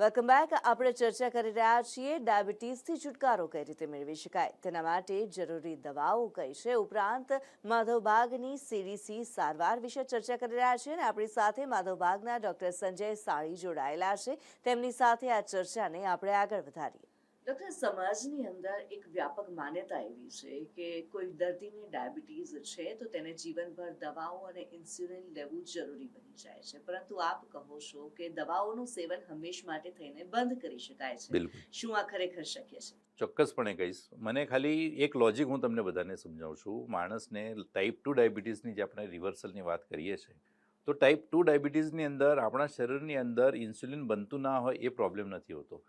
Welcome back. આપણે ચર્ચા કરી રહ્યા છીએ ડાયાબિટીસથી છુટકારો કઈ રીતે મેળવી શકાય તેના માટે જરૂરી દવાઓ કઈ છે, ઉપરાંત માધવબાગની સીડીસી સારવાર વિશે ચર્ચા કરી રહ્યા છીએ અને આપણી સાથે માધવબાગના ડોક્ટર સંજય સાળી જોડાયેલા છે. તેમની સાથે આ ચર્ચાને આપણે આગળ વધારીએ. ડોક્ટર, સમાજની અંદર એક વ્યાપક માન્યતા એવી છે કે કોઈ દર્દીને ડાયાબિટીસ છે તો તેને જીવનભર દવાઓ અને ઇન્સ્યુલિન લેવું જરૂરી બની જાય છે, પરંતુ આપ કહો છો કે દવાઓનું સેવન હંમેશ માટે થઈને બંધ કરી શકાય છે. બિલકુલ શું આ ખરેખર શક્ય છે? ચોક્કસપણે કહીશ. મને ખાલી એક લોજિક હું તમને બધાને સમજાવું છું. માણસને ટાઈપ 2 ડાયાબિટીસની જે આપણે રિવર્સલની વાત કરીએ છીએ, તો ટાઈપ 2 ડાયાબિટીસની અંદર આપણા શરીરની અંદર ઇન્સ્યુલિન બનતું ના હોય એ પ્રોબ્લેમ નથી હોતો.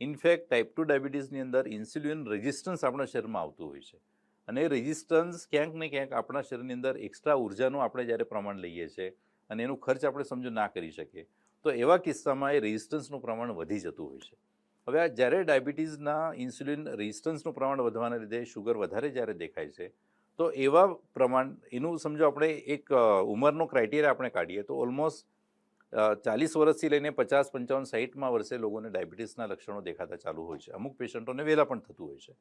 ઇનફેક્ટ ટાઈપ 2 ડાયાબિટીસની અંદર ઇન્સ્યુલિન રેઝિસ્ટન્સ આપણા શરીરમાં આવતું હોય છે, અને એ રેઝિસ્ટન્સ ક્યાંક ને ક્યાંક આપણા શરીરની અંદર એક્સ્ટ્રા ઉર્જાનું આપણે જ્યારે પ્રમાણ લઈએ છીએ અને એનું ખર્ચ આપણે સમજો ના કરી શકીએ, તો એવા કિસ્સામાં એ રેઝિસ્ટન્સનું પ્રમાણ વધી જતું હોય છે. હવે આ જ્યારે ડાયાબિટીસના ઇન્સ્યુલિન રેઝિસ્ટન્સનું પ્રમાણ વધવાના લીધે શુગર વધારે જ્યારે દેખાય છે, તો એવા પ્રમાણ એનું સમજો આપણે એક ઉંમરનો ક્રાઇટેરિયા આપણે કાઢીએ તો ઓલમોસ્ટ 40 વર્ષથી લઈને 50, 55, 60માં વર્ષે લોકોને ડાયાબિટીસના લક્ષણો દેખાતા ચાલુ હોય છે. અમુક પેશન્ટોને વહેલા પણ થતું હોય છે.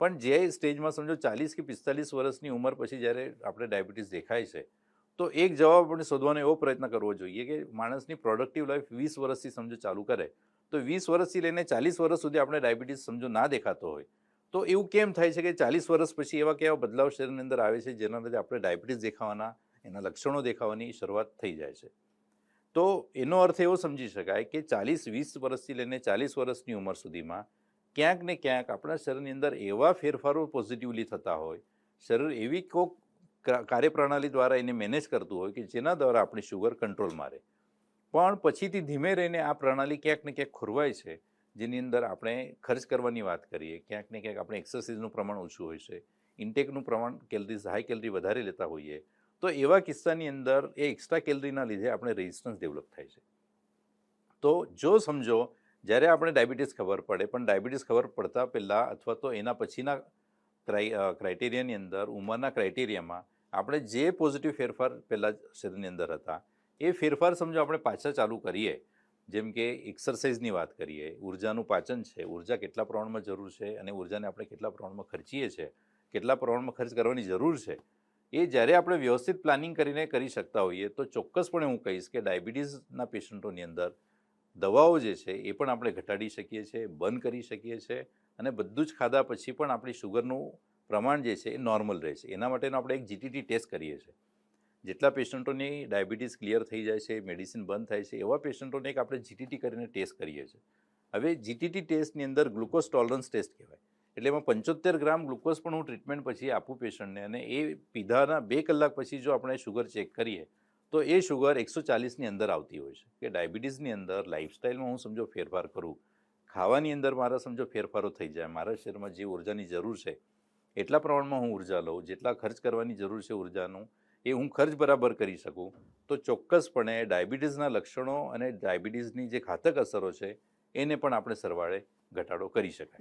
પણ જે સ્ટેજમાં સમજો 40 કે 45 વર્ષની ઉંમર પછી જ્યારે આપણે ડાયાબિટીસ દેખાય છે, તો એક જવાબ આપણે શોધવાનો એવો પ્રયત્ન કરવો જોઈએ કે માણસની પ્રોડક્ટિવ લાઈફ 20 વર્ષથી સમજો ચાલુ કરે, તો 20 વર્ષથી લઈને 40 વર્ષ સુધી આપણે ડાયાબિટીસ સમજો ના દેખાતો હોય, તો એવું કેમ થાય છે કે 40 વર્ષ પછી એવા કેવા બદલાવ શરીરની અંદર આવે છે જેના લીધે આપણે ડાયાબિટીસ દેખાવાના, એના લક્ષણો દેખાવાની શરૂઆત થઈ જાય છે? તો એનો અર્થ એવો સમજી શકાય કે 40-20 વર્ષથી લઈને 40 વર્ષની ઉંમર સુધીમાં ક્યાંક ને ક્યાંક આપણા શરીરની અંદર એવા ફેરફારો પોઝિટિવલી થતા હોય, શરીર એવી કોઈક કાર્યપ્રણાલી દ્વારા એને મેનેજ કરતું હોય કે જેના દ્વારા આપણી શુગર કંટ્રોલમાં રહે. પણ પછીથી ધીમે રહીને આ પ્રણાલી ક્યાંક ને ક્યાંક ખોરવાય છે, જેની અંદર આપણે ખર્ચ કરવાની વાત કરીએ, ક્યાંક ને ક્યાંક આપણે એક્સરસાઇઝનું પ્રમાણ ઓછું હોય છે, ઇન્ટેકનું પ્રમાણ કેલરીઝ હાઈ કેલરી વધારે લેતા હોઈએ, તો એવા કિસ્સાની અંદર એ એક્સ્ટ્રા કેલરીના લીધે આપણે રેઝિસ્ટન્સ ડેવલપ થાય છે. તો જો સમજો જ્યારે આપણે ડાયાબિટીસ ખબર પડે, પણ ડાયાબિટીસ ખબર પડતા પહેલાં અથવા તો એના પછીના ક્રાઇટેરિયાની અંદર, ઉંમરના ક્રાઇટેરિયામાં આપણે જે પોઝિટિવ ફેરફાર પહેલાં શરીરની અંદર હતા એ ફેરફાર સમજો આપણે પાછા ચાલુ કરીએ, જેમ કે એક્સરસાઇઝની વાત કરીએ, ઉર્જાનું પાચન છે, ઉર્જા કેટલા પ્રમાણમાં જરૂર છે અને ઉર્જાને આપણે કેટલા પ્રમાણમાં ખર્ચીએ છીએ, કેટલા પ્રમાણમાં ખર્ચ કરવાની જરૂર છે, એ જ્યારે આપણે વ્યવસ્થિત પ્લાનિંગ કરીને કરી શકતા હોઈએ તો ચોક્કસપણે હું કહીશ કે ડાયાબિટીસના પેશન્ટોની અંદર દવાઓ જે છે એ પણ આપણે ઘટાડી શકીએ છીએ, બંધ કરી શકીએ છીએ, અને બધું જ ખાધા પછી પણ આપણી શુગરનું પ્રમાણ જે છે એ નોર્મલ રહે છે. એના માટેનો આપણે એક જીટીટી ટેસ્ટ કરીએ છીએ. જેટલા પેશન્ટોની ડાયાબિટીસ ક્લિયર થઈ જાય છે, મેડિસિન બંધ થાય છે, એવા પેશન્ટોને એક આપણે જીટીટી કરીને ટેસ્ટ કરીએ છીએ. હવે જીટીટી ટેસ્ટની અંદર ગ્લુકોઝ ટોલરન્સ ટેસ્ટ કહેવાય, એટલે એમાં 75 ગ્રામ ગ્લુકોઝ પણ હું ટ્રીટમેન્ટ પછી આપું પેશન્ટને, અને એ પીધાના 2 કલાક પછી જો આપણે શુગર ચેક કરીએ તો એ શુગર 140ની અંદર આવતી હોય છે. કે ડાયાબિટીસની અંદર લાઇફસ્ટાઈલમાં હું સમજો ફેરફાર કરું, ખાવાની અંદર મારા સમજો ફેરફારો થઈ જાય, મારા શરીરમાં જે ઉર્જાની જરૂર છે એટલા પ્રમાણમાં હું ઉર્જા લઉં, જેટલા ખર્ચ કરવાની જરૂર છે ઉર્જાનું એ હું ખર્ચ બરાબર કરી શકું, તો ચોક્કસપણે ડાયાબિટીસના લક્ષણો અને ડાયાબિટીસની જે ઘાતક અસરો છે એને પણ આપણે સરવાળે ઘટાડો કરી શકાય.